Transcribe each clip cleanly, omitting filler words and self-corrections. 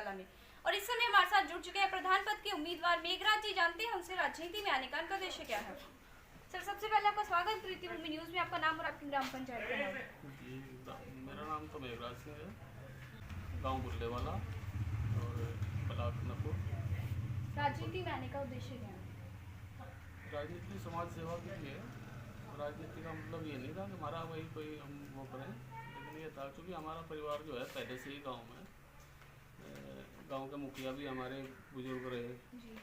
पटियाला में। और इस समय हमारे साथ जुड़ चुके हैं प्रधान पद के उम्मीदवार मेघराज जी। जानते हैं उनसे राजनीति में आने का उनका उद्देश्य क्या है। सर, सबसे पहले आपका स्वागत प्रीति भूमि न्यूज में। आपका नाम और आपकी ग्राम पंचायत का नाम। जी, मेरा नाम तो मेघराज सिंह है, गांव बुल्लेवाला और ब्लॉक नपुर। राजनीति में आने का उद्देश्य क्या है। राजनीति समाज सेवा के लिए। राजनीति का मतलब ये नहीं था कि हमारा वही कोई हम वो करें, लेकिन ये था क्योंकि हमारा परिवार जो है पहले से ही गांव में, गांव के मुखिया भी हमारे बुजुर्ग रहे जी।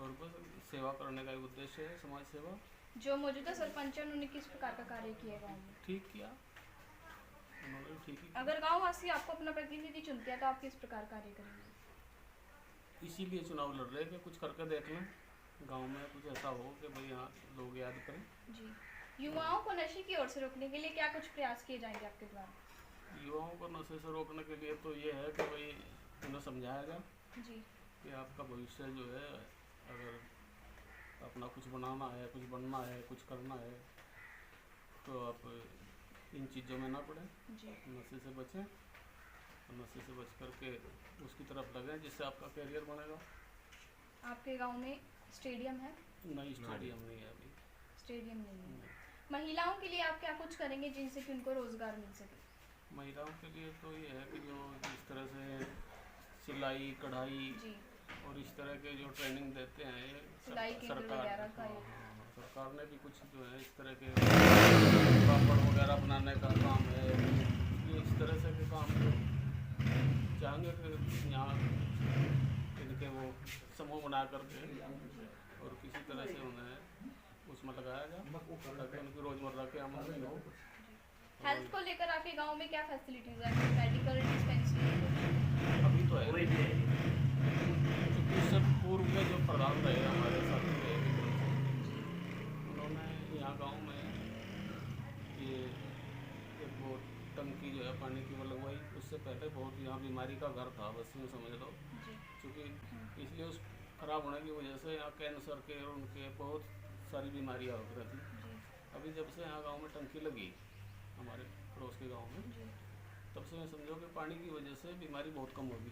और बस सेवा करने का एक उद्देश्य है, समाज सेवा। जो मौजूदा सरपंच है उन्होंने किस प्रकार का कार्य किया गाँव में। ठीक किया उन्होंने, ठीक ही। अगर गाँव वासी आपको अपना प्रतिनिधि चुनते हैं तो आप किस प्रकार कार्य करेंगे। इसीलिए चुनाव लड़ रहे हैं कि कुछ करके देख लें, गांव में कुछ ऐसा हो कि भाई यहाँ लोग याद करें। जी। युवाओं को नशे की ओर से रोकने के लिए क्या कुछ प्रयास किए जाएंगे आपके द्वारा। युवाओं को नशे से रोकने के लिए तो ये है कि भाई उन्हें समझाया जाए जी। कि आपका भविष्य जो है, अगर अपना कुछ बनाना है, कुछ बनना है, कुछ करना है, तो आप इन चीज़ों में ना पड़ें, नशे से बचें और नशे से बच करके उसकी तरफ लगें जिससे आपका करियर बनेगा। आपके गांव में स्टेडियम है। नहीं, स्टेडियम नहीं है अभी। स्टेडियम नहीं है। महिलाओं के लिए आप क्या कुछ करेंगे जिनसे कि उनको रोजगार मिल सके। महिलाओं के लिए तो ये है कि जो इस तरह से सिलाई कढ़ाई जी। और इस तरह के जो ट्रेनिंग देते हैं ये सिलाई केंद्र वगैरह का सरकार ने भी कुछ जो है इस तरह के पापड़ वगैरह बनाने का काम है, ये इस तरह से के काम चाहेंगे कि यहाँ इनके वो समूह बना करके और किसी तरह से उन्हें उसमें लगाया जाए ताकि उनकी रोज़मर्रा के आमदनी हो। हेल्थ को लेकर आपके गांव में क्या फैसिलिटीज है। मेडिकल डिस्पेंसरी अभी तो है, क्योंकि इससे पूर्व में जो प्रधान रहे हमारे साथ के, उन्होंने यहाँ गांव में ये एक वो टंकी जो है पानी की वो लगवाई। उससे पहले बहुत यहाँ बीमारी का घर था, बस यूँ समझ लो, क्योंकि इसलिए उस खराब होने की वजह से यहाँ कैंसर के और उनके बहुत सारी बीमारियाँ हो रही थी। अभी जब से यहाँ गांव में टंकी लगी हमारे पड़ोस के गांव में, तब से मैं समझो कि पानी की वजह से बीमारी बहुत कम होगी।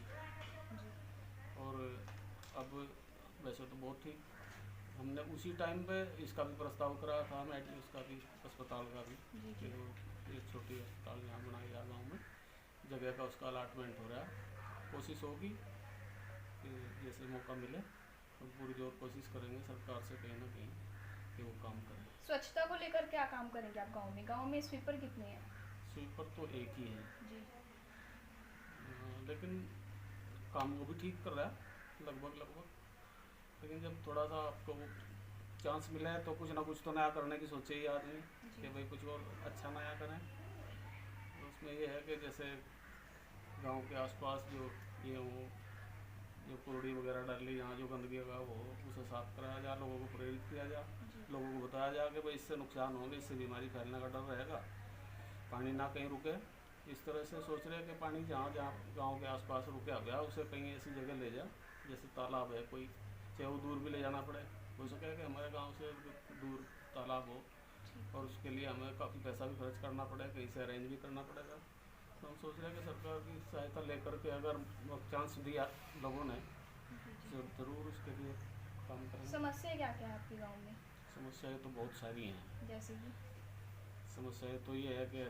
और अब वैसे तो बहुत ठीक, हमने उसी टाइम पे इसका भी प्रस्ताव करा था, उसका भी अस्पताल का भी, कि वो एक छोटी अस्पताल यहाँ बनाया गया गाँव में, जगह का उसका अलाटमेंट हो रहा है। कोशिश होगी कि जैसे मौका मिले हम पूरी जोर कोशिश करेंगे सरकार से कहीं ना कहीं कि वो काम करें। स्वच्छता को लेकर क्या काम करेंगे आप गांव में। गांव में स्वीपर कितने हैं। स्वीपर तो एक ही है जी। लेकिन काम वो भी ठीक कर रहा है लगभग। लेकिन जब थोड़ा सा आपको चांस मिला है तो कुछ ना कुछ तो नया करने की सोचे ही आदमी कि भाई कुछ और अच्छा नया करें। तो उसमें ये है कि जैसे गांव के आसपास जो ये वो जो कुरड़ी वगैरह डाली, यहाँ जो गंदगी होगा वो उसे साफ कराया जाए, लोगों को प्रेरित किया जाए, लोगों को बताया जाए कि भाई इससे नुकसान होंगे, इससे बीमारी फैलने का डर रहेगा, पानी ना कहीं रुके। इस तरह से सोच रहे हैं कि पानी जहाँ जहाँ गांव के आसपास रुके गया उसे कहीं ऐसी जगह ले जाए, जैसे तालाब है कोई, चाहे वो दूर भी ले जाना पड़े, हो सके कि हमारे गांव से दूर तालाब हो और उसके लिए हमें काफ़ी पैसा भी खर्च करना पड़ेगा, कहीं से अरेंज भी करना पड़ेगा। तो हम सोच रहे हैं कि सरकार की सहायता लेकर के अगर चांस दिया लोगों ने तो ज़रूर उसके लिए काम करेंगे। समस्या क्या क्या है आपके गाँव में। समस्याएँ तो बहुत सारी हैं। जैसे कि समस्याएँ तो ये है कि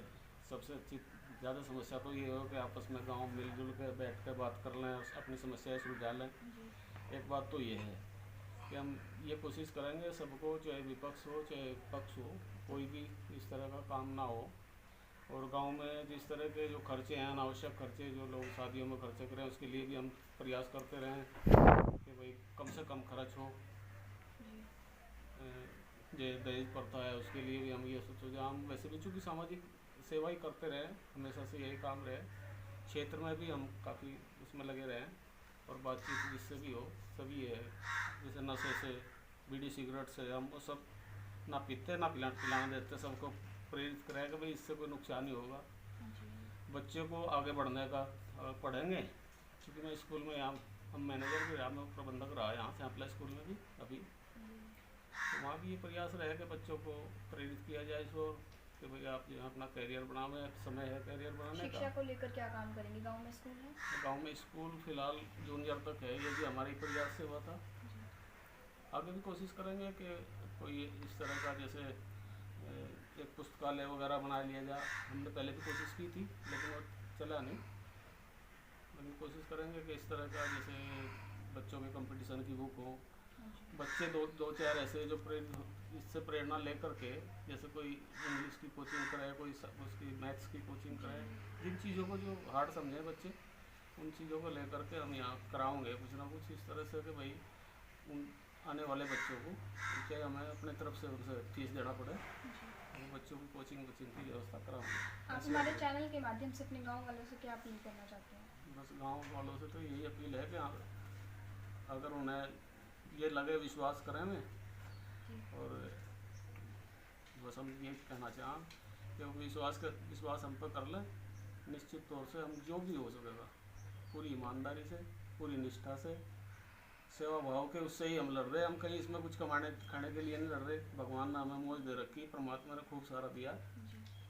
सबसे अच्छी ज़्यादा समस्या तो ये हो कि आपस में गांव मिलजुल के बैठ कर बात कर लें, अपनी समस्याएं सुलझा लें। एक बात तो ये है कि हम ये कोशिश करेंगे सबको, चाहे विपक्ष हो चाहे पक्ष हो, कोई भी इस तरह का काम ना हो। और गांव में जिस तरह के जो खर्चे हैं, अनावश्यक खर्चे जो लोग शादियों में खर्चे करें, उसके लिए भी हम प्रयास करते रहें कि भाई कम से कम खर्च हो। जो दहेज प्रथा है उसके लिए भी हम ये सोचो, हम वैसे भी चूँकि सामाजिक सेवा ही करते रहे, हमेशा से यही काम रहे, क्षेत्र में भी हम काफ़ी उसमें लगे रहें और बातचीत जिससे भी हो सभी है। जैसे नशे से, बीड़ी सिगरेट से हम वो सब ना पीते ना पिलाने देते, सबको प्रेरित करें कि भाई इससे कोई नुकसान नहीं होगा। बच्चे को आगे बढ़ने का पढ़ेंगे, क्योंकि मैं स्कूल में यहाँ हम मैनेजर भी रहा, मैं प्रबंधक रहा यहाँ से अपने स्कूल में भी अभी, तो वहाँ भी ये प्रयास रहे कि बच्चों को प्रेरित किया जाए इसको कि भाई आप जो है अपना करियर बनावे, समय है करियर बनाने शिक्षा का। को लेकर क्या काम करेंगे? गांव में स्कूल है? गांव में स्कूल फिलहाल जूनियर तक है, ये भी हमारे प्रयास से हुआ था। आगे भी कोशिश करेंगे कि कोई इस तरह का जैसे एक पुस्तकालय वगैरह बना लिया जाए। हमने पहले भी कोशिश की थी लेकिन वो चला नहीं, लेकिन कोशिश करेंगे कि इस तरह का जैसे बच्चों के कंपटीशन की बुक हो, बच्चे दो चार ऐसे जो इससे प्रेरणा लेकर के जैसे कोई इंग्लिश की कोचिंग करे, कोई उसकी मैथ्स की कोचिंग करे, जिन चीज़ों को जो हार्ड समझे बच्चे उन चीज़ों को लेकर के हम यहाँ कराओगे कुछ ना कुछ इस तरह से कि भाई उन आने वाले बच्चों को चाहे हमें अपने तरफ से उनसे फीस देना पड़े, हम बच्चों की कोचिंग की व्यवस्था कराओगे। आप हमारे चैनल के माध्यम से अपने गांव वालों से क्या अपील करना चाहते हैं? बस गांव वालों से तो यही अपील है कि अगर उन्हें ये लगे विश्वास करें में, और बस हम ये कहना चाहें कि वो विश्वास हम पर कर लें, निश्चित तौर से हम जो भी हो सकेगा पूरी ईमानदारी से, पूरी निष्ठा से, सेवा भाव के उससे ही हम लड़ रहे हैं। हम कहीं इसमें कुछ कमाने खाने के लिए नहीं लड़ रहे। भगवान ने हमें मौज दे रखी, परमात्मा ने खूब सारा दिया।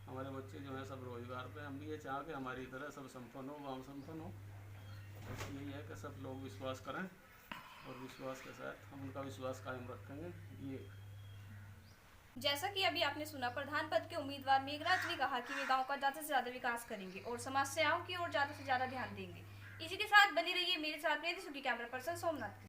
हमारे बच्चे जो हैं सब रोजगार पे, हम भी ये चाह के हमारी तरह सब संपन्न हो, गाँव संपन्न हो। बस यही है कि सब लोग विश्वास करें और विश्वास के साथ हम उनका विश्वास कायम रखेंगे। ये जैसा कि अभी आपने सुना, प्रधान पद के उम्मीदवार मेघराज ने कहा कि वे गांव का ज़्यादा से ज़्यादा विकास करेंगे और समस्याओं की ओर ज़्यादा से ज़्यादा ध्यान देंगे। इसी के साथ बनी रहिए मेरे साथ, मेरे कैमरा पर्सन सोमनाथ।